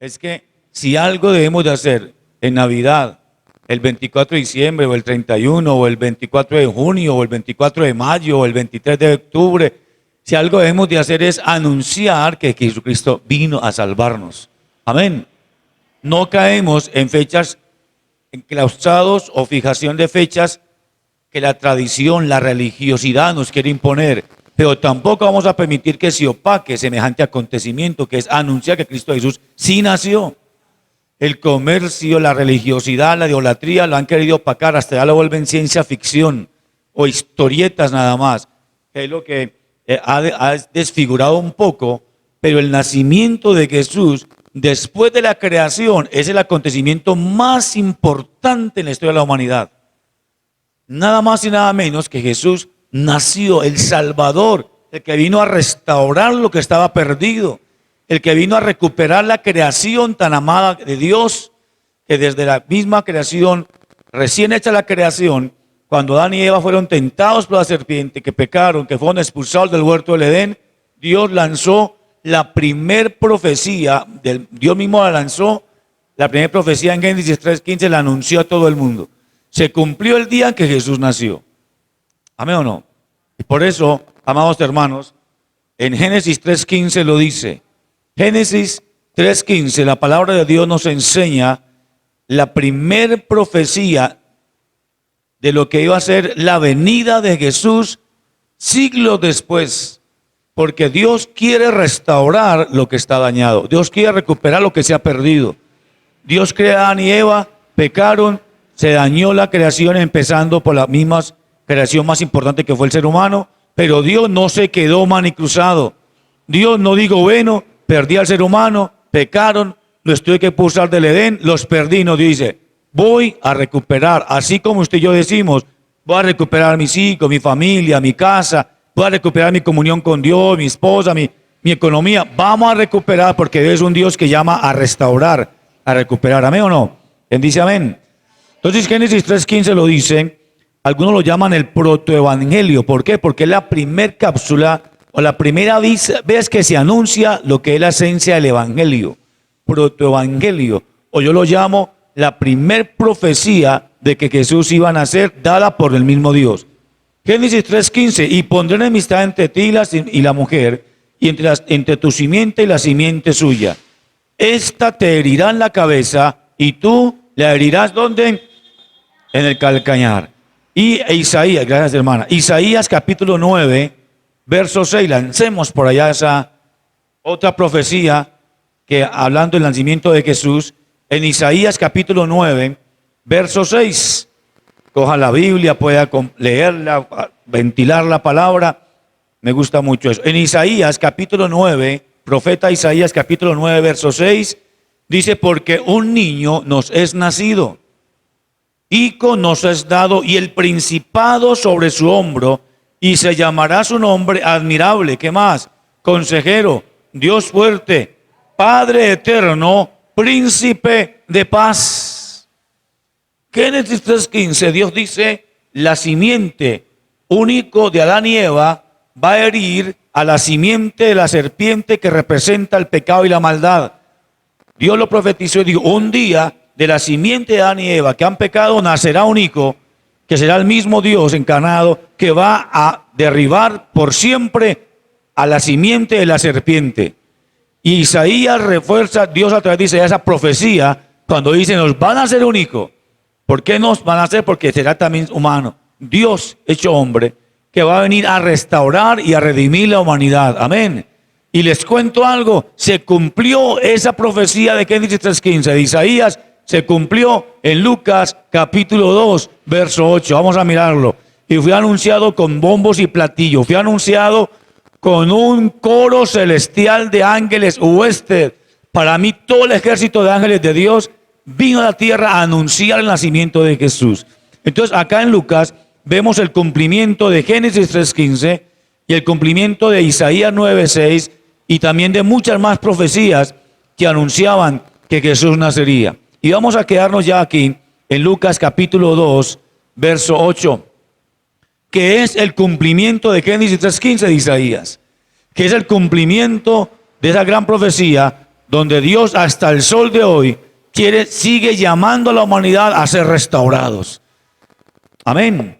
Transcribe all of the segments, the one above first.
es que si algo debemos de hacer en Navidad, el 24 de diciembre o el 31 o el 24 de junio o el 24 de mayo o el 23 de octubre, si algo debemos de hacer es anunciar que Jesucristo vino a salvarnos. Amén. No caemos en fechas enclaustrados o fijación de fechas que la tradición, la religiosidad nos quiere imponer, pero tampoco vamos a permitir que se opaque semejante acontecimiento, que es anunciar que Cristo Jesús sí nació. El comercio, la religiosidad, la idolatría lo han querido opacar, hasta ya lo vuelven ciencia ficción o historietas nada más, que es lo que ha desfigurado un poco, pero el nacimiento de Jesús después de la creación es el acontecimiento más importante en la historia de la humanidad. Nada más y nada menos que Jesús nació, el Salvador, el que vino a restaurar lo que estaba perdido, el que vino a recuperar la creación tan amada de Dios, que desde la misma creación, recién hecha la creación, cuando Adán y Eva fueron tentados por la serpiente, que pecaron, que fueron expulsados del huerto del Edén, Dios lanzó la primer profecía, Dios mismo la lanzó, la primera profecía en Génesis 3:15 la anunció a todo el mundo. Se cumplió el día en que Jesús nació. ¿Amén o no? Y por eso, amados hermanos, en Génesis 3:15 lo dice. Génesis 3:15, la palabra de Dios nos enseña la primer profecía de lo que iba a ser la venida de Jesús siglos después. Porque Dios quiere restaurar lo que está dañado. Dios quiere recuperar lo que se ha perdido. Dios crea a Adán y Eva, pecaron, se dañó la creación empezando por la misma creación más importante que fue el ser humano, pero Dios no se quedó manicruzado. Dios no dijo, bueno, perdí al ser humano, pecaron, los tuve que expulsar del Edén, los perdí. No, Dios dice, voy a recuperar, así como usted y yo decimos, voy a recuperar a mis hijos, mi familia, mi casa, voy a recuperar mi comunión con Dios, mi esposa, mi economía. Vamos a recuperar porque Dios es un Dios que llama a restaurar, a recuperar. ¿Amén o no? ¿Quién dice amén? Entonces Génesis 3:15 lo dice, algunos lo llaman el protoevangelio. ¿Por qué? Porque es la primera cápsula o la primera vez que se anuncia lo que es la esencia del evangelio. Protoevangelio. O yo lo llamo la primer profecía de que Jesús iba a nacer, dada por el mismo Dios. Génesis 3:15, y pondré enemistad entre ti y la mujer, y entre tu simiente y la simiente suya. Esta te herirá en la cabeza, y tú la herirás, ¿dónde? En el calcañar. Y Isaías, gracias hermana, Isaías capítulo 9, verso 6, lancemos por allá esa otra profecía que hablando del nacimiento de Jesús, en Isaías capítulo 9, verso 6. Coja la Biblia, pueda leerla, ventilar la palabra. Me gusta mucho eso. En Isaías capítulo 9, profeta Isaías capítulo 9, verso 6, dice, porque un niño nos es nacido, hijo nos es dado, y el principado sobre su hombro, y se llamará su nombre admirable. ¿Qué más? Consejero, Dios fuerte, Padre eterno, príncipe de paz. Génesis 3:15, Dios dice, la simiente único de Adán y Eva va a herir a la simiente de la serpiente que representa el pecado y la maldad. Dios lo profetizó y dijo, un día de la simiente de Adán y Eva que han pecado nacerá un hijo que será el mismo Dios encarnado que va a derribar por siempre a la simiente de la serpiente. Y Isaías refuerza, Dios a través de Isaías, esa profecía cuando dice, nos van a hacer un hijo. ¿Por qué nos van a hacer? Porque será también humano. Dios hecho hombre que va a venir a restaurar y a redimir la humanidad. Amén. Y les cuento algo, se cumplió esa profecía de Génesis 3:15 de Isaías, se cumplió en Lucas capítulo 2, verso 8. Vamos a mirarlo. Y fue anunciado con bombos y platillos, fue anunciado con un coro celestial de ángeles huestes. Para mí todo el ejército de ángeles de Dios vino a la tierra a anunciar el nacimiento de Jesús. Entonces acá en Lucas vemos el cumplimiento de Génesis 3:15 y el cumplimiento de Isaías 9:6 y también de muchas más profecías que anunciaban que Jesús nacería. Y vamos a quedarnos ya aquí en Lucas capítulo 2, verso 8, que es el cumplimiento de Génesis 3:15 de Isaías, que es el cumplimiento de esa gran profecía donde Dios hasta el sol de hoy sigue llamando a la humanidad a ser restaurados. Amén.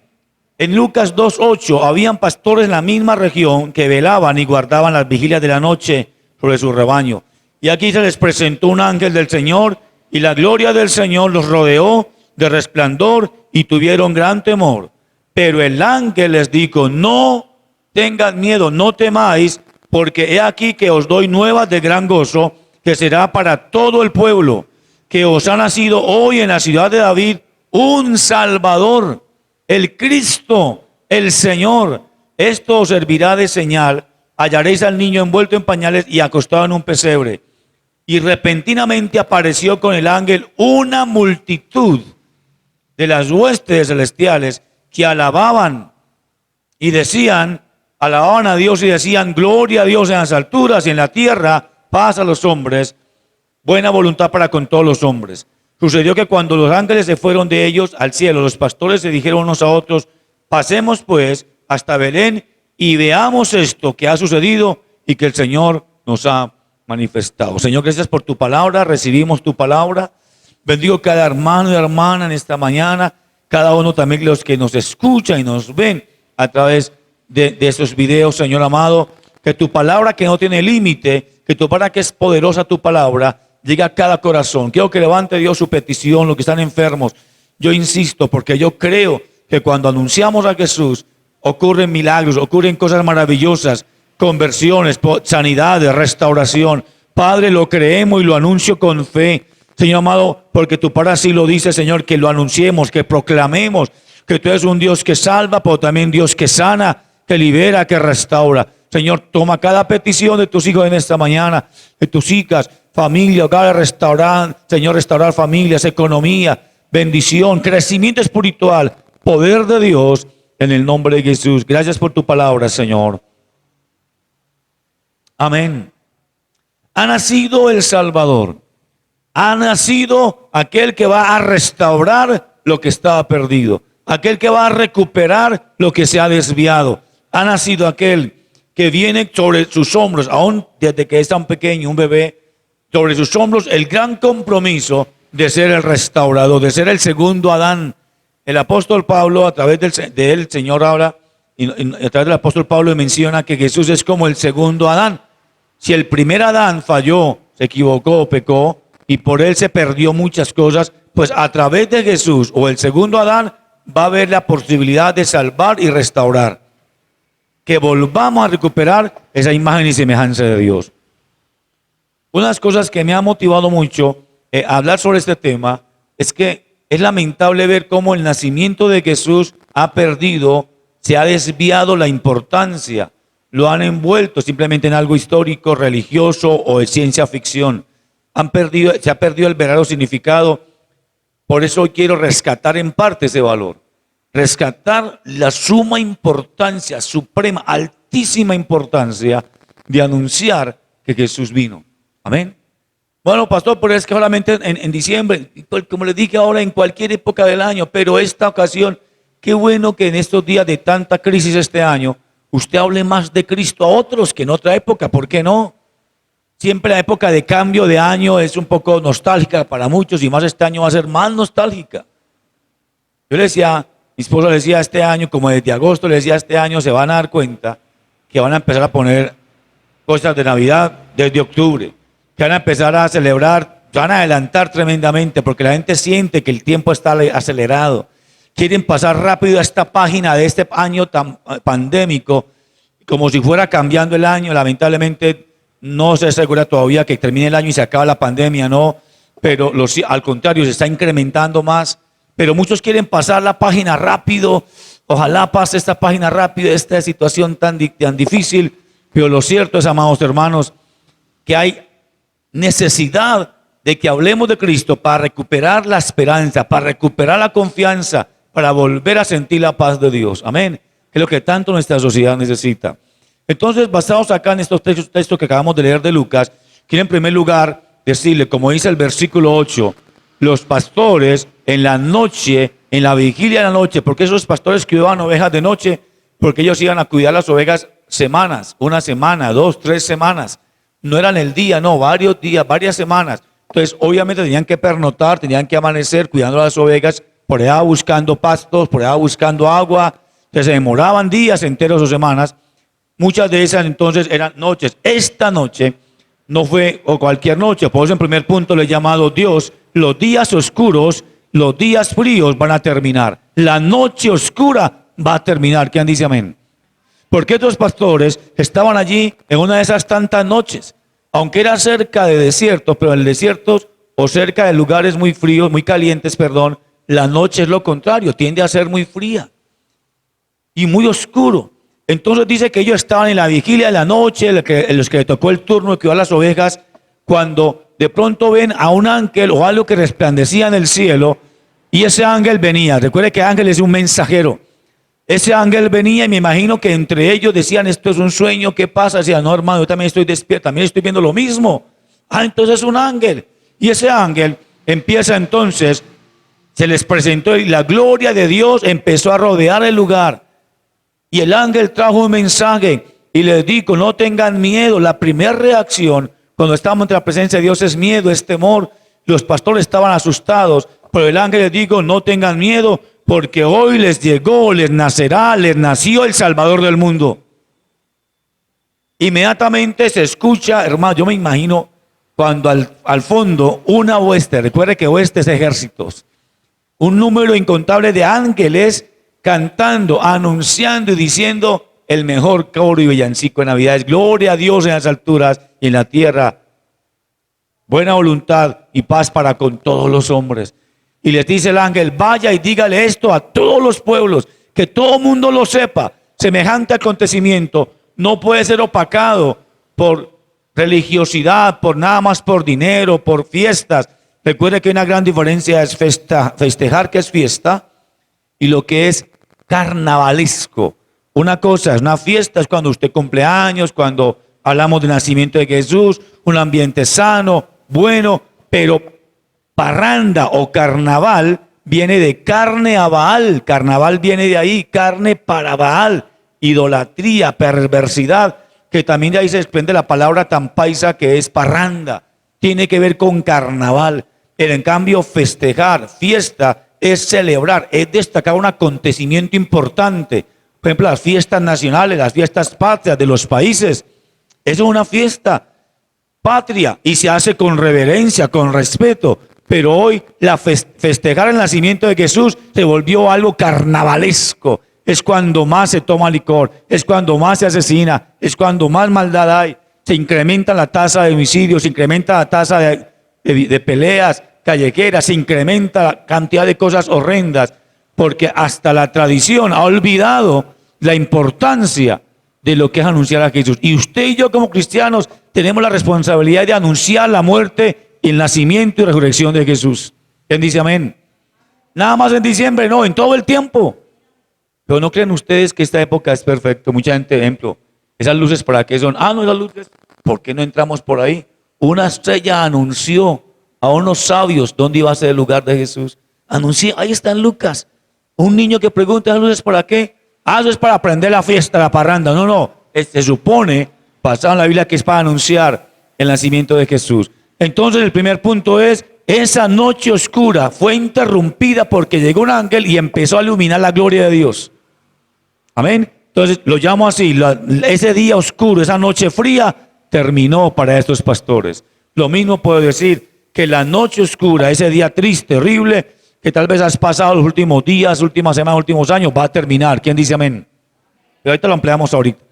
En Lucas 2:8 habían pastores en la misma región que velaban y guardaban las vigilias de la noche sobre su rebaño. Y aquí se les presentó un ángel del Señor y la gloria del Señor los rodeó de resplandor y tuvieron gran temor. Pero el ángel les dijo: no tengan miedo, no temáis, porque he aquí que os doy nuevas de gran gozo, que será para todo el pueblo, que os ha nacido hoy en la ciudad de David un Salvador, el Cristo, el Señor. Esto os servirá de señal: hallaréis al niño envuelto en pañales y acostado en un pesebre. Y repentinamente apareció con el ángel una multitud de las huestes celestiales que alababan a Dios y decían: gloria a Dios en las alturas y en la tierra paz a los hombres, buena voluntad para con todos los hombres. Sucedió que cuando los ángeles se fueron de ellos al cielo, los pastores se dijeron unos a otros: pasemos pues hasta Belén y veamos esto que ha sucedido y que el Señor nos ha manifestado. Señor, gracias por tu palabra, recibimos tu palabra. Bendigo cada hermano y hermana en esta mañana, cada uno también los que nos escuchan y nos ven a través de estos videos, Señor amado, que tu palabra, que no tiene límite, que tu palabra, que es poderosa tu palabra, llegue a cada corazón. Quiero que levante Dios su petición, los que están enfermos. Yo insisto, porque yo creo que cuando anunciamos a Jesús, ocurren milagros, ocurren cosas maravillosas, conversiones, sanidades, restauración. Padre, lo creemos y lo anuncio con fe, Señor amado, porque tu palabra así lo dice, Señor, que lo anunciemos, que proclamemos que tú eres un Dios que salva, pero también Dios que sana, que libera, que restaura. Señor, toma cada petición de tus hijos en esta mañana, de tus hijas, familia, hogar, restaurar, Señor, restaurar familias, economía, bendición, crecimiento espiritual, poder de Dios, en el nombre de Jesús. Gracias por tu palabra, Señor. Amén. Ha nacido el Salvador. Ha nacido aquel que va a restaurar lo que estaba perdido. Aquel que va a recuperar lo que se ha desviado. Ha nacido aquel que viene sobre sus hombros, aún desde que es tan pequeño, un bebé, sobre sus hombros el gran compromiso de ser el restaurador, de ser el segundo Adán. El apóstol Pablo, a través de él, el Señor habla, y a través del apóstol Pablo menciona que Jesús es como el segundo Adán. Si el primer Adán falló, se equivocó, pecó, y por él se perdió muchas cosas, pues a través de Jesús o el segundo Adán va a haber la posibilidad de salvar y restaurar. Que volvamos a recuperar esa imagen y semejanza de Dios. Una de las cosas que me ha motivado mucho a hablar sobre este tema es que es lamentable ver cómo el nacimiento de Jesús ha perdido, se ha desviado la importancia, lo han envuelto simplemente en algo histórico, religioso o de ciencia ficción. Se ha perdido el verdadero significado. Por eso hoy quiero rescatar en parte ese valor. Rescatar la suma importancia, suprema, altísima importancia de anunciar que Jesús vino. Amén. Bueno, pastor, pero es que solamente en diciembre, como les dije ahora, en cualquier época del año, pero esta ocasión, qué bueno que en estos días de tanta crisis este año, usted hable más de Cristo a otros que en otra época. ¿Por qué no? Siempre la época de cambio de año es un poco nostálgica para muchos y más este año va a ser más nostálgica. Yo le decía, mi esposa le decía este año, como desde agosto le decía este año, se van a dar cuenta que van a empezar a poner cosas de Navidad desde octubre, que van a empezar a celebrar, van a adelantar tremendamente porque la gente siente que el tiempo está acelerado. Quieren pasar rápido a esta página de este año tan pandémico, como si fuera cambiando el año. Lamentablemente no se asegura todavía que termine el año y se acaba la pandemia, no, pero al contrario, se está incrementando más. Pero muchos quieren pasar la página rápido. Ojalá pase esta página rápido, esta situación tan difícil. Pero lo cierto es, amados hermanos, que hay necesidad de que hablemos de Cristo para recuperar la esperanza, para recuperar la confianza, para volver a sentir la paz de Dios. Amén. Que es lo que tanto nuestra sociedad necesita. Entonces, basados acá en estos textos que acabamos de leer de Lucas, quiero en primer lugar decirle, como dice el versículo 8, los pastores en la noche, en la vigilia de la noche, porque esos pastores cuidaban ovejas de noche, porque ellos iban a cuidar las ovejas semanas, una semana, 2, 3 semanas, no eran el día, no, varios días, varias semanas. Entonces, obviamente tenían que pernoctar, tenían que amanecer cuidando a las ovejas, por allá buscando pastos, por allá buscando agua. Entonces, se demoraban días enteros o semanas. Muchas de esas entonces eran noches. Esta noche no fue o cualquier noche, por eso en primer punto le he llamado Dios, los días oscuros, los días fríos van a terminar. La noche oscura va a terminar. ¿Quién dice amén? Porque estos pastores estaban allí en una de esas tantas noches, aunque era cerca de desiertos, pero en el desierto o cerca de lugares muy fríos, muy calientes, perdón, la noche es lo contrario, tiende a ser muy fría y muy oscuro. Entonces dice que ellos estaban en la vigilia de la noche, en los que le tocó el turno de cuidar las ovejas, cuando de pronto ven a un ángel o algo que resplandecía en el cielo, y ese ángel venía. Recuerde que ángel es un mensajero. Ese ángel venía y me imagino que entre ellos decían, esto es un sueño, ¿qué pasa? Decían, no hermano, yo también estoy despierto, también estoy viendo lo mismo. Ah, entonces es un ángel. Y ese ángel empieza entonces, se les presentó y la gloria de Dios empezó a rodear el lugar. Y el ángel trajo un mensaje y les dijo, no tengan miedo. La primera reacción cuando estamos ante la presencia de Dios es miedo, es temor. Los pastores estaban asustados, pero el ángel les dijo, no tengan miedo, porque hoy les llegó, les nació el Salvador del mundo. Inmediatamente se escucha, hermano, yo me imagino cuando al fondo una hueste, recuerde que hueste es ejércitos, un número incontable de ángeles cantando, anunciando y diciendo el mejor coro y villancico de Navidad es gloria a Dios en las alturas y en la tierra, buena voluntad y paz para con todos los hombres. Y les dice el ángel, vaya y dígale esto a todos los pueblos, que todo el mundo lo sepa. Semejante acontecimiento no puede ser opacado por religiosidad, por nada más por dinero, por fiestas. Recuerde que una gran diferencia es festejar, que es fiesta, y lo que es carnavalesco. Una cosa es una fiesta, es cuando usted cumple años, cuando hablamos del nacimiento de Jesús, un ambiente sano, bueno, pero parranda o carnaval viene de carne a Baal. Carnaval viene de ahí, carne para Baal, idolatría, perversidad, que también de ahí se desprende la palabra tan paisa que es parranda. Tiene que ver con carnaval. Pero en cambio festejar, fiesta, es celebrar, es destacar un acontecimiento importante. Por ejemplo, las fiestas nacionales, las fiestas patrias de los países. Eso es una fiesta patria y se hace con reverencia, con respeto. Pero hoy festejar el nacimiento de Jesús se volvió algo carnavalesco. Es cuando más se toma licor, es cuando más se asesina, es cuando más maldad hay. Se incrementa la tasa de homicidios, se incrementa la tasa de peleas callejeras, se incrementa la cantidad de cosas horrendas, porque hasta la tradición ha olvidado la importancia de lo que es anunciar a Jesús. Y usted y yo como cristianos tenemos la responsabilidad de anunciar la muerte, el nacimiento y resurrección de Jesús. ¿Quién dice amén? Nada más en diciembre, no, en todo el tiempo. Pero no creen ustedes que esta época es perfecta. Mucha gente, ejemplo, esas luces para qué son. Ah, no, esas luces, ¿por qué no entramos por ahí? Una estrella anunció a unos sabios dónde iba a ser el lugar de Jesús. Anunció, ahí está en Lucas. Un niño que pregunta, ¿esas luces para qué? Ah, eso es para aprender la fiesta, la parranda. No, no, se supone, pasado en la Biblia, que es para anunciar el nacimiento de Jesús. Entonces el primer punto es, esa noche oscura fue interrumpida porque llegó un ángel y empezó a iluminar la gloria de Dios. Amén. Entonces lo llamo así, ese día oscuro, esa noche fría, terminó para estos pastores. Lo mismo puedo decir, que la noche oscura, ese día triste, horrible, que tal vez has pasado los últimos días, últimas semanas, últimos años, va a terminar. ¿Quién dice amén? Pero ahorita lo ampliamos ahorita.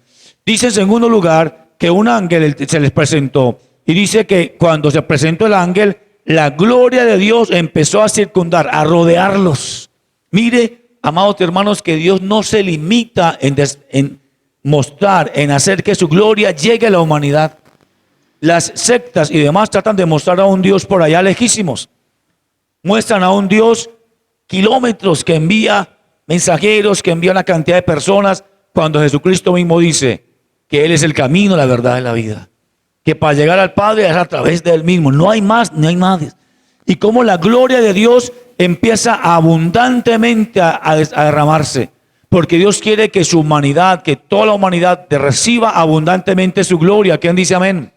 Dice en segundo lugar que un ángel se les presentó. Y dice que cuando se presentó el ángel, la gloria de Dios empezó a circundar, a rodearlos. Mire, amados hermanos, que Dios no se limita en mostrar, en hacer que su gloria llegue a la humanidad. Las sectas y demás tratan de mostrar a un Dios por allá lejísimos. Muestran a un Dios kilómetros que envía mensajeros, que envía una cantidad de personas, cuando Jesucristo mismo dice que Él es el camino, la verdad y la vida. Que para llegar al Padre es a través de Él mismo. No hay más, no hay más. Y como la gloria de Dios empieza abundantemente a derramarse. Porque Dios quiere que su humanidad, que toda la humanidad reciba abundantemente su gloria. ¿Quién dice amén?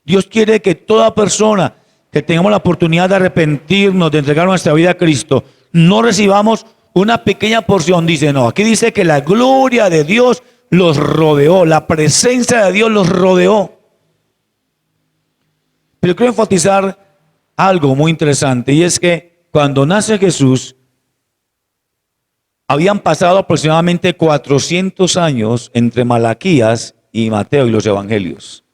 Dios quiere que toda persona que tengamos la oportunidad de arrepentirnos, de entregar nuestra vida a Cristo, no recibamos una pequeña porción. Dice, no, aquí dice que la gloria de Dios los rodeó, la presencia de Dios los rodeó. Pero quiero enfatizar algo muy interesante, y es que cuando nace Jesús, habían pasado aproximadamente 400 años entre Malaquías y Mateo y los evangelios.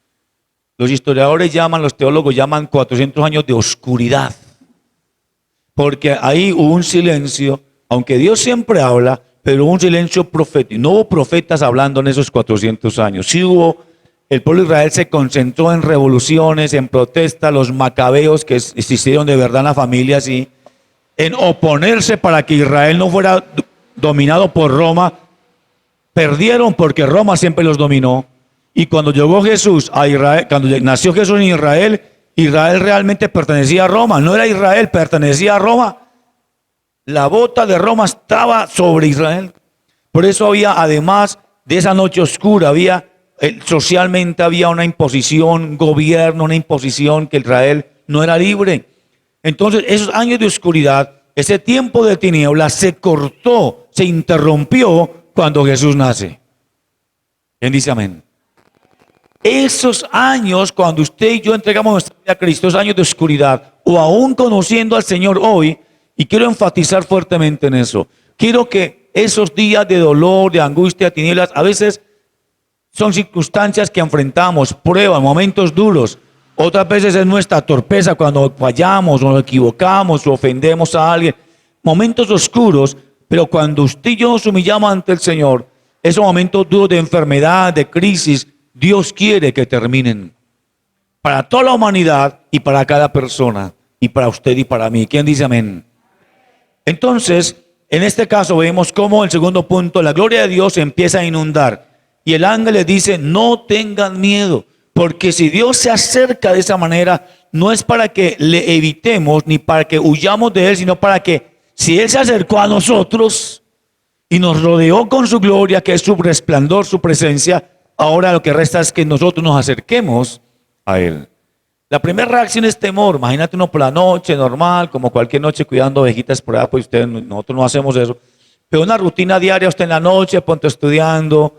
Los historiadores llaman, los teólogos llaman 400 años de oscuridad, porque ahí hubo un silencio, aunque Dios siempre habla, pero hubo un silencio profético. No hubo profetas hablando en esos 400 años. Sí hubo, el pueblo de Israel se concentró en revoluciones, en protestas, los macabeos que existieron de verdad en la familia, sí, en oponerse para que Israel no fuera dominado por Roma. Perdieron porque Roma siempre los dominó. Y cuando llegó Jesús a Israel, cuando nació Jesús en Israel, Israel realmente pertenecía a Roma. No era Israel, pertenecía a Roma. La bota de Roma estaba sobre Israel. Por eso había, además de esa noche oscura, socialmente había una imposición, gobierno, una imposición que Israel no era libre. Entonces, esos años de oscuridad, ese tiempo de tinieblas se cortó, se interrumpió cuando Jesús nace. ¿Quién dice amén? Esos años, cuando usted y yo entregamos nuestra vida a Cristo, esos años de oscuridad, o aún conociendo al Señor hoy, y quiero enfatizar fuertemente en eso, quiero que esos días de dolor, de angustia, tinieblas, a veces son circunstancias que enfrentamos, pruebas, momentos duros. Otras veces es nuestra torpeza cuando fallamos o nos equivocamos o ofendemos a alguien. Momentos oscuros, pero cuando usted y yo nos humillamos ante el Señor, esos momentos duros de enfermedad, de crisis, Dios quiere que terminen. Para toda la humanidad y para cada persona. Y para usted y para mí. ¿Quién dice amén? Entonces, en este caso vemos cómo el segundo punto, la gloria de Dios empieza a inundar. Y el ángel les dice, no tengan miedo. Porque si Dios se acerca de esa manera, no es para que le evitemos ni para que huyamos de Él, sino para que si Él se acercó a nosotros y nos rodeó con su gloria, que es su resplandor, su presencia, ahora lo que resta es que nosotros nos acerquemos a Él. La primera reacción es temor. Imagínate uno por la noche, normal, como cualquier noche cuidando ovejitas por allá, pues nosotros no hacemos eso. Pero una rutina diaria, usted en la noche, ponte estudiando,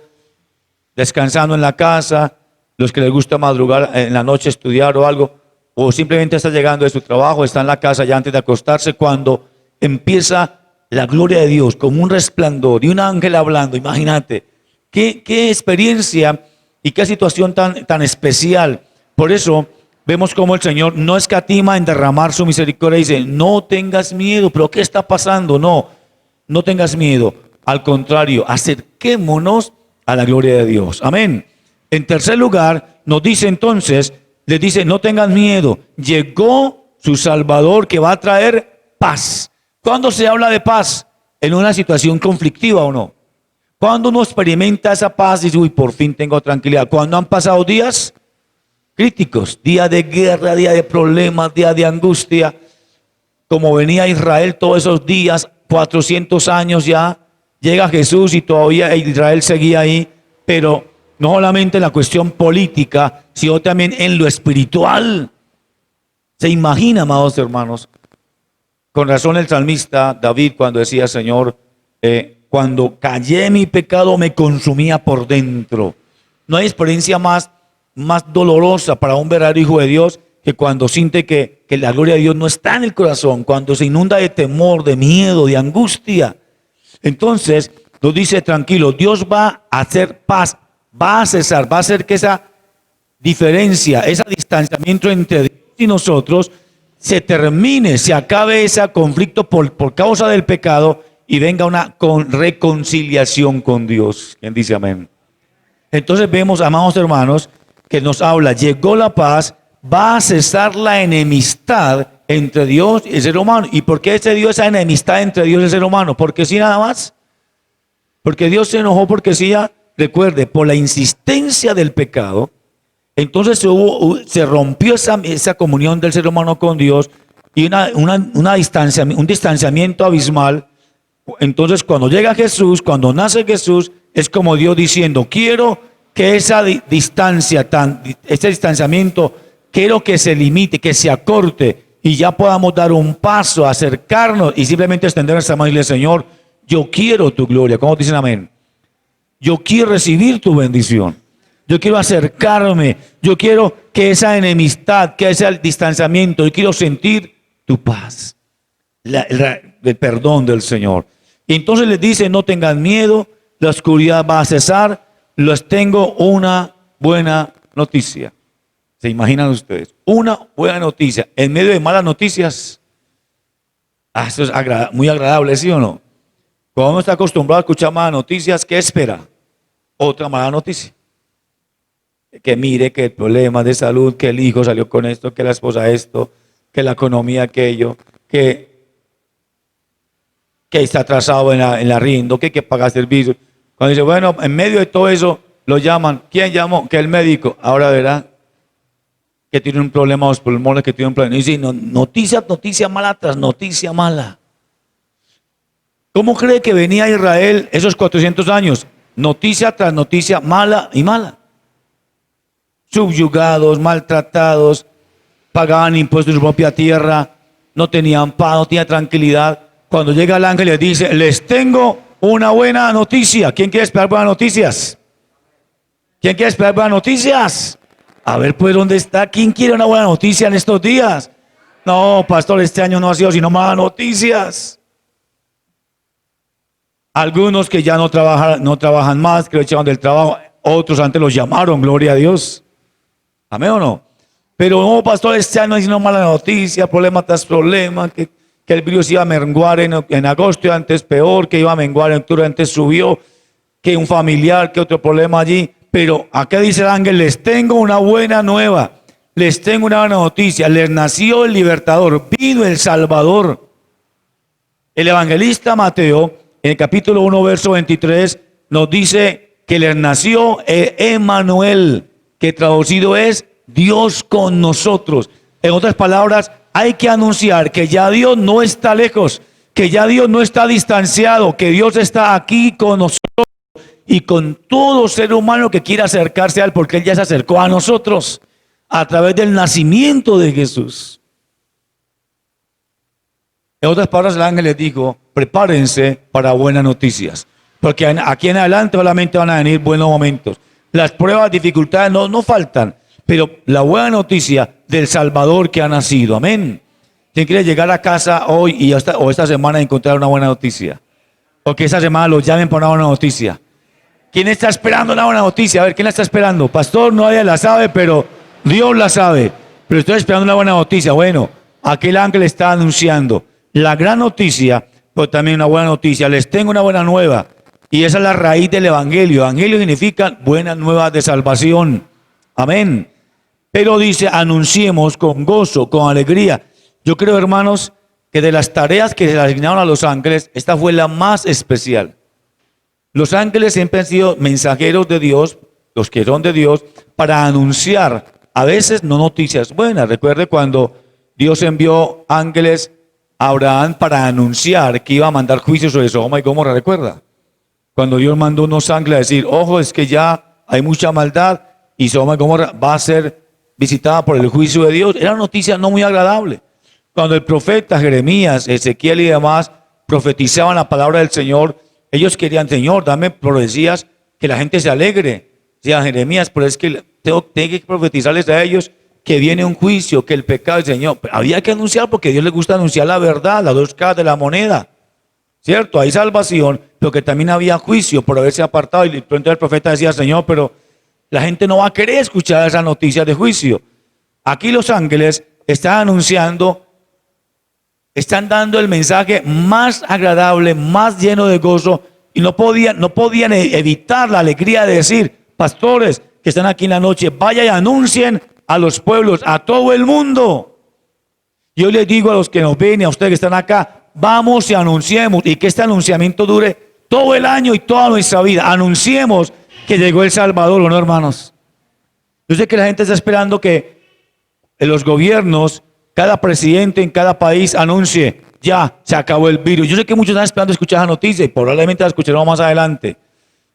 descansando en la casa, los que les gusta madrugar en la noche estudiar o algo, o simplemente está llegando de su trabajo, está en la casa ya antes de acostarse, cuando empieza la gloria de Dios como un resplandor y un ángel hablando. Imagínate, qué experiencia y qué situación tan especial. Por eso vemos cómo el Señor no escatima en derramar su misericordia y dice, no tengas miedo. ¿Pero qué está pasando? No tengas miedo. Al contrario, acerquémonos a la gloria de Dios. Amén. En tercer lugar, nos dice entonces, les dice, no tengan miedo. Llegó su Salvador que va a traer paz. ¿Cuándo se habla de paz? En una situación conflictiva o no. Cuando uno experimenta esa paz, dice, uy, por fin tengo tranquilidad. Cuando han pasado días críticos, día de guerra, día de problemas, día de angustia, como venía Israel todos esos días, 400 años ya, llega Jesús y todavía Israel seguía ahí, pero no solamente en la cuestión política, sino también en lo espiritual. ¿Se imagina, amados hermanos? Con razón el salmista David cuando decía, Señor, cuando callé mi pecado me consumía por dentro. No hay experiencia más dolorosa para un verdadero hijo de Dios que cuando siente que la gloria de Dios no está en el corazón, cuando se inunda de temor, de miedo, de angustia. Entonces nos dice, tranquilo, Dios va a hacer paz, va a cesar, va a hacer que esa diferencia, ese distanciamiento entre Dios y nosotros se termine, se acabe ese conflicto por causa del pecado y venga una reconciliación con Dios. ¿Quién dice amén? Entonces vemos, amados hermanos, que nos habla, llegó la paz, va a cesar la enemistad entre Dios y el ser humano. ¿Y por qué se dio esa enemistad entre Dios y el ser humano? Porque sí, nada más. Porque Dios se enojó, porque sí, ya, recuerde, por la insistencia del pecado, entonces se rompió esa comunión del ser humano con Dios y un distanciamiento abismal. Entonces cuando llega Jesús, cuando nace Jesús, es como Dios diciendo, quiero que ese distanciamiento quiero que se limite, que se acorte y ya podamos dar un paso, acercarnos y simplemente extender nuestra mano y decirle, Señor, yo quiero tu gloria. ¿Cómo dicen amén? Yo quiero recibir tu bendición. Yo quiero acercarme. Yo quiero que esa enemistad, que ese distanciamiento, yo quiero sentir tu paz, el perdón del Señor. Y entonces les dice, no tengan miedo, la oscuridad va a cesar, les tengo una buena noticia. ¿Se imaginan ustedes? Una buena noticia en medio de malas noticias. Eso es muy agradable, ¿sí o no? Cuando uno está acostumbrado a escuchar malas noticias, ¿qué espera? Otra mala noticia. Que mire que el problema de salud, que el hijo salió con esto, que la esposa esto, que la economía aquello, que está atrasado en la arriendo, que hay que pagar servicios. Cuando dice, bueno, en medio de todo eso, lo llaman. ¿Quién llamó? Que el médico. Ahora verá que tiene un problema de los pulmones, que tiene un problema. Y dice, noticia mala tras noticia mala. ¿Cómo cree que venía Israel esos 400 años? Noticia tras noticia mala y mala. Subyugados, maltratados, pagaban impuestos en su propia tierra, no tenían paz, no tenían tranquilidad. Cuando llega el ángel y les dice, les tengo una buena noticia. ¿Quién quiere esperar buenas noticias? ¿Quién quiere esperar buenas noticias? A ver, pues, ¿dónde está? ¿Quién quiere una buena noticia en estos días? No, pastor, este año no ha sido sino malas noticias. Algunos que ya no trabajan más, que lo echaron del trabajo. Otros antes los llamaron, gloria a Dios. ¿Amén o no? Pero no, pastor, este año no ha sido mala noticia, problema tras problema, que el virus iba a menguar en agosto y antes peor, que iba a menguar en octubre, antes subió, que un familiar, que otro problema allí. Pero acá dice el ángel, les tengo una buena nueva, les tengo una buena noticia, les nació el libertador, vino el Salvador. El evangelista Mateo, en el capítulo 1, verso 23, nos dice que les nació Emmanuel, que traducido es Dios con nosotros. En otras palabras, hay que anunciar que ya Dios no está lejos, que ya Dios no está distanciado, que Dios está aquí con nosotros y con todo ser humano que quiera acercarse a Él, porque Él ya se acercó a nosotros a través del nacimiento de Jesús. En otras palabras, el ángel les dijo, prepárense para buenas noticias, porque aquí en adelante solamente van a venir buenos momentos. Las pruebas, dificultades no faltan, pero la buena noticia del Salvador que ha nacido, amén. ¿Quién quiere llegar a casa hoy o esta semana y encontrar una buena noticia? O que esta semana los llamen para una buena noticia. ¿Quién está esperando una buena noticia? A ver, ¿quién la está esperando? Pastor, nadie la sabe, pero Dios la sabe. Pero estoy esperando una buena noticia. Bueno, aquel ángel está anunciando la gran noticia, pero también una buena noticia. Les tengo una buena nueva. Y esa es la raíz del evangelio. Evangelio significa buenas nuevas de salvación. Amén. Pero dice, anunciemos con gozo, con alegría. Yo creo, hermanos, que de las tareas que se le asignaron a los ángeles, esta fue la más especial. Los ángeles siempre han sido mensajeros de Dios, los que son de Dios, para anunciar, a veces no noticias buenas. Recuerde cuando Dios envió ángeles a Abraham para anunciar que iba a mandar juicio sobre Sodoma y Gomorra, ¿recuerda? Cuando Dios mandó unos ángeles a decir, ojo, es que ya hay mucha maldad y Sodoma y Gomorra va a ser visitada por el juicio de Dios. Era una noticia no muy agradable. Cuando el profeta Jeremías, Ezequiel y demás profetizaban la palabra del Señor, ellos querían, Señor, dame profecías que la gente se alegre. Decía Jeremías, pero es que tengo que profetizarles a ellos que viene un juicio, que el pecado del Señor. Pero había que anunciar porque a Dios le gusta anunciar la verdad, las dos caras de la moneda. ¿Cierto? Hay salvación, pero que también había juicio por haberse apartado. Y pronto el profeta decía, Señor, pero la gente no va a querer escuchar esas noticias de juicio. Aquí los ángeles están anunciando, están dando el mensaje más agradable, más lleno de gozo, y no podían evitar la alegría de decir, pastores que están aquí en la noche, vayan y anuncien a los pueblos, a todo el mundo. Yo les digo a los que nos ven y a ustedes que están acá, vamos y anunciemos, y que este anunciamiento dure todo el año y toda nuestra vida. Anunciemos que llegó el Salvador, ¿no, hermanos? Yo sé que la gente está esperando que en los gobiernos, cada presidente en cada país anuncie, ya se acabó el virus. Yo sé que muchos están esperando escuchar esa noticia y probablemente la escucharemos más adelante.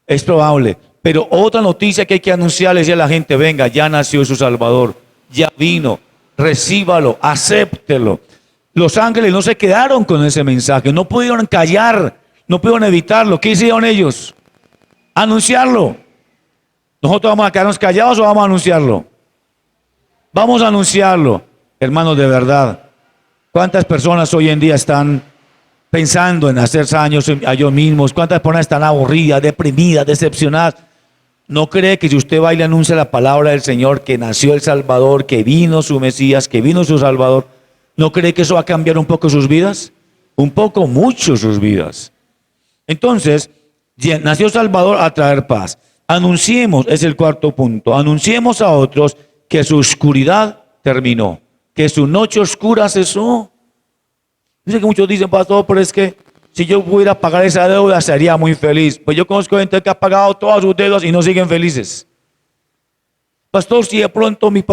Es probable. Pero otra noticia que hay que anunciarles a la gente, venga, ya nació su Salvador. ya vino. Recíbalo, acéptelo. Los ángeles no se quedaron con ese mensaje, no pudieron callar, no pudieron evitarlo. ¿Qué hicieron ellos? Anunciarlo. ¿Nosotros vamos a quedarnos callados o vamos a anunciarlo? Vamos a anunciarlo, hermanos, de verdad. ¿Cuántas personas hoy en día están pensando en hacer daños a ellos mismos? ¿Cuántas personas están aburridas, deprimidas, decepcionadas? ¿No cree que si usted va y le anuncia la palabra del Señor, que nació el Salvador, que vino su Mesías, que vino su Salvador, no cree que eso va a cambiar un poco sus vidas? Un poco, mucho sus vidas. Entonces, nació Salvador a traer paz. Anunciemos, es el cuarto punto, anunciemos a otros que su oscuridad terminó, que su noche oscura cesó. Dice que muchos dicen, pastor, pero es que si yo pudiera pagar esa deuda sería muy feliz. Pues yo conozco gente que ha pagado todas sus deudas y no siguen felices. Pastor, si de pronto mi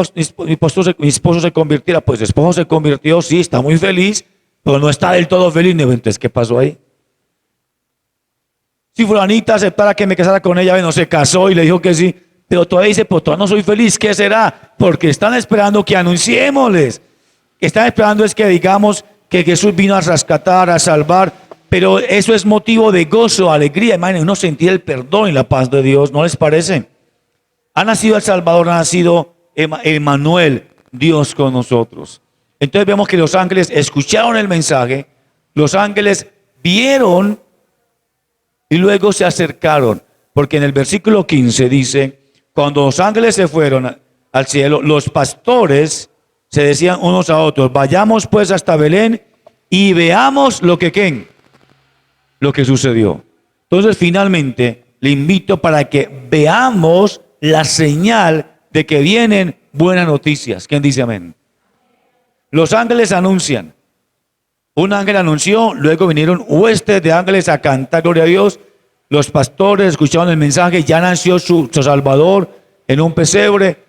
esposo se convirtiera, pues su esposo se convirtió, sí, está muy feliz, pero no está del todo feliz. Entonces, ¿qué pasó ahí? Si fulanita aceptara que me casara con ella, bueno, se casó y le dijo que sí, pero todavía dice, pues todavía no soy feliz. ¿Qué será? Porque están esperando que anunciémosles. Están esperando es que digamos que Jesús vino a rescatar, a salvar, pero eso es motivo de gozo, alegría. Imagínense, uno sentir el perdón y la paz de Dios, ¿no les parece? Ha nacido el Salvador, ha nacido Emmanuel, Dios con nosotros. Entonces vemos que los ángeles escucharon el mensaje, los ángeles vieron y luego se acercaron, porque en el versículo 15 dice, cuando los ángeles se fueron al cielo, los pastores se decían unos a otros, vayamos pues hasta Belén y veamos lo que sucedió. Entonces finalmente le invito para que veamos la señal de que vienen buenas noticias. ¿Quién dice amén? Los ángeles anuncian. Un ángel anunció, luego vinieron huestes de ángeles a cantar gloria a Dios. Los pastores escucharon el mensaje, ya nació su Salvador en un pesebre.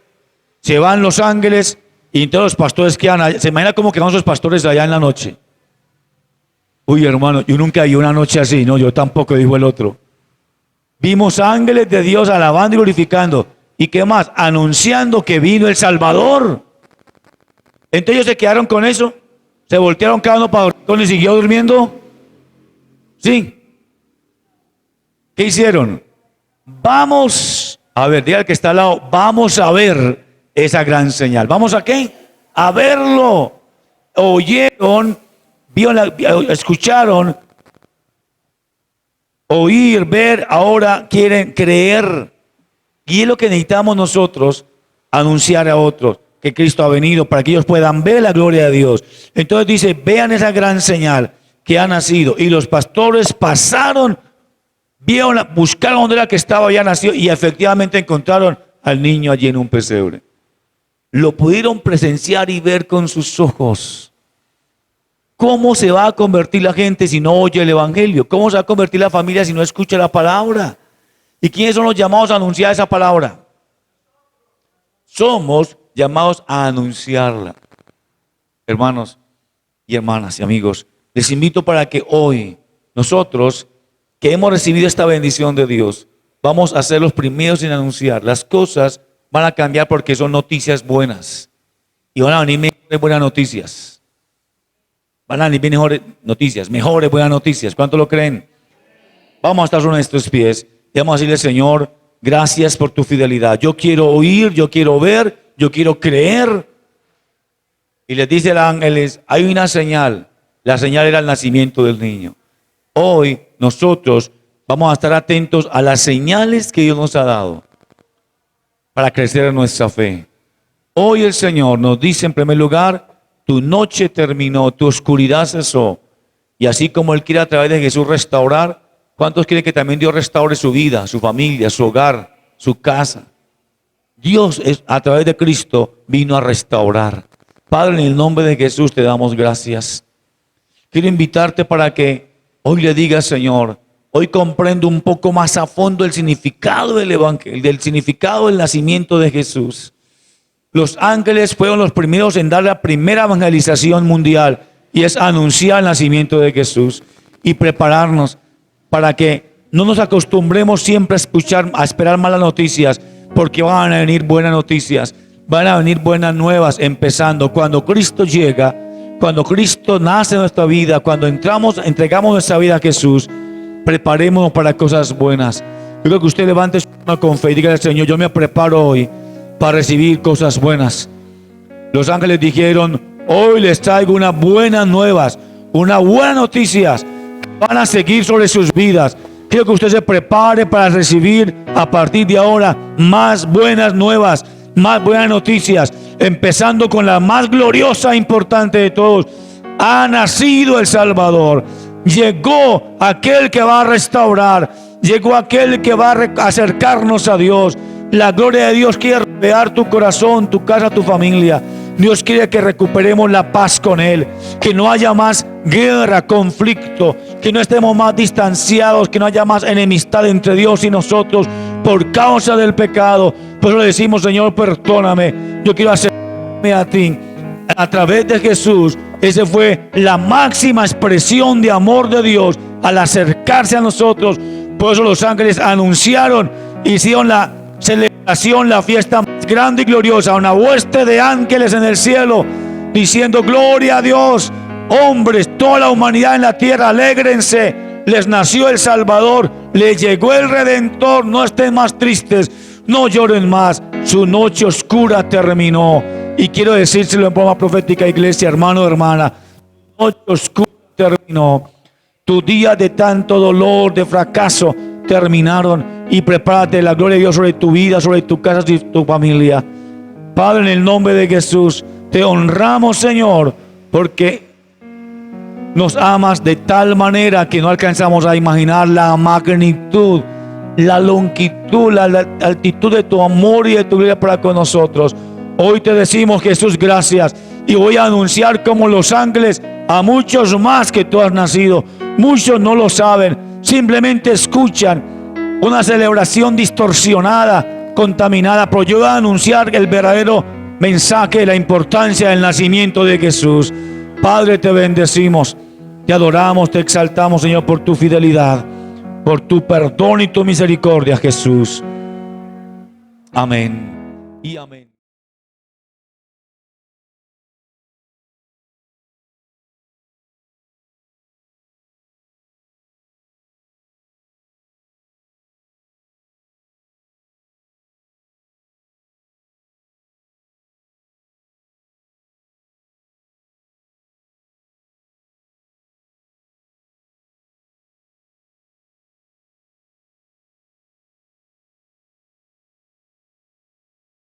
Se van los ángeles y entonces los pastores quedan allá. Se imagina cómo quedan esos pastores allá en la noche. Uy, hermano, yo nunca vi una noche así, no, yo tampoco, dijo el otro. Vimos ángeles de Dios alabando y glorificando. ¿Y qué más? Anunciando que vino el Salvador. Entonces ellos se quedaron con eso. Se voltearon cada uno para dormir y siguió durmiendo. Sí. ¿Qué hicieron? Vamos, a ver, diga al que está al lado, vamos a ver esa gran señal. ¿Vamos a qué? A verlo. Oyeron, escucharon, oír, ver, ahora quieren creer. Y es lo que necesitamos nosotros, anunciar a otros que Cristo ha venido para que ellos puedan ver la gloria de Dios. Entonces dice, vean esa gran señal que ha nacido. Y los pastores pasaron, vieron, buscaron donde era que estaba, ya nacido, y efectivamente encontraron al niño allí en un pesebre. Lo pudieron presenciar y ver con sus ojos. ¿Cómo se va a convertir la gente si no oye el evangelio? ¿Cómo se va a convertir la familia si no escucha la palabra? ¿Y quiénes son los llamados a anunciar esa palabra? Somos llamados a anunciarla. Hermanos y hermanas y amigos, les invito para que hoy nosotros que hemos recibido esta bendición de Dios, vamos a ser los primeros en anunciar. Las cosas van a cambiar porque son noticias buenas. Y van a venir mejores buenas noticias. Van a venir mejores noticias, mejores buenas noticias. ¿Cuánto lo creen? Vamos a estar sobre nuestros pies. Y vamos a decirle, Señor, gracias por tu fidelidad. Yo quiero oír, yo quiero ver, yo quiero creer. Y les dice el ángel, hay una señal. La señal era el nacimiento del niño. Hoy nosotros vamos a estar atentos a las señales que Dios nos ha dado para crecer en nuestra fe. Hoy el Señor nos dice en primer lugar, tu noche terminó, tu oscuridad cesó. Y así como Él quiere a través de Jesús restaurar, ¿cuántos quieren que también Dios restaure su vida, su familia, su hogar, su casa? Dios a través de Cristo vino a restaurar. Padre, en el nombre de Jesús te damos gracias. Quiero invitarte para que hoy le digas, Señor, hoy comprendo un poco más a fondo el significado del evangelio, del significado del nacimiento de Jesús. Los ángeles fueron los primeros en dar la primera evangelización mundial y es anunciar el nacimiento de Jesús y prepararnos para que no nos acostumbremos siempre a esperar malas noticias, porque van a venir buenas noticias. van a venir buenas nuevas, empezando cuando Cristo llega, cuando Cristo nace en nuestra vida, cuando entregamos nuestra vida a Jesús. Preparémonos para cosas buenas. Yo creo que usted levante su mano con fe y diga al Señor: yo me preparo hoy para recibir cosas buenas. Los ángeles dijeron: hoy les traigo unas buenas nuevas, unas buenas noticias que van a seguir sobre sus vidas. Quiero que usted se prepare para recibir a partir de ahora más buenas nuevas, más buenas noticias, empezando con la más gloriosa e importante de todos. Ha nacido el Salvador. Llegó aquel que va a restaurar. Llegó aquel que va a acercarnos a Dios. La gloria de Dios quiere rodear tu corazón, tu casa, tu familia. Dios quiere que recuperemos la paz con Él, que no haya más guerra, conflicto, que no estemos más distanciados, que no haya más enemistad entre Dios y nosotros por causa del pecado. Por eso le decimos: Señor, perdóname, yo quiero acercarme a ti. A través de Jesús, esa fue la máxima expresión de amor de Dios al acercarse a nosotros. Por eso los ángeles anunciaron, hicieron la celebración, la fiesta más grande y gloriosa, una hueste de ángeles en el cielo, diciendo: gloria a Dios, hombres, toda la humanidad en la tierra, alégrense, les nació el Salvador, les llegó el Redentor, no estén más tristes, no lloren más, su noche oscura terminó. Y quiero decírselo en forma profética, iglesia, hermano, hermana: tu noche oscura terminó, tu día de tanto dolor, de fracaso, terminaron. Y prepárate, la gloria de Dios sobre tu vida, sobre tu casa y tu familia. Padre, en el nombre de Jesús, te honramos, Señor, porque nos amas de tal manera que no alcanzamos a imaginar la magnitud, la longitud, la altitud de tu amor y de tu gloria para con nosotros. Hoy te decimos, Jesús, gracias. Y voy a anunciar como los ángeles a muchos más que tú has nacido. Muchos no lo saben, simplemente escuchan una celebración distorsionada, contaminada. Pero yo voy a anunciar el verdadero mensaje, la importancia del nacimiento de Jesús. Padre, te bendecimos, te adoramos, te exaltamos, Señor, por tu fidelidad, por tu perdón y tu misericordia, Jesús. Amén y amén.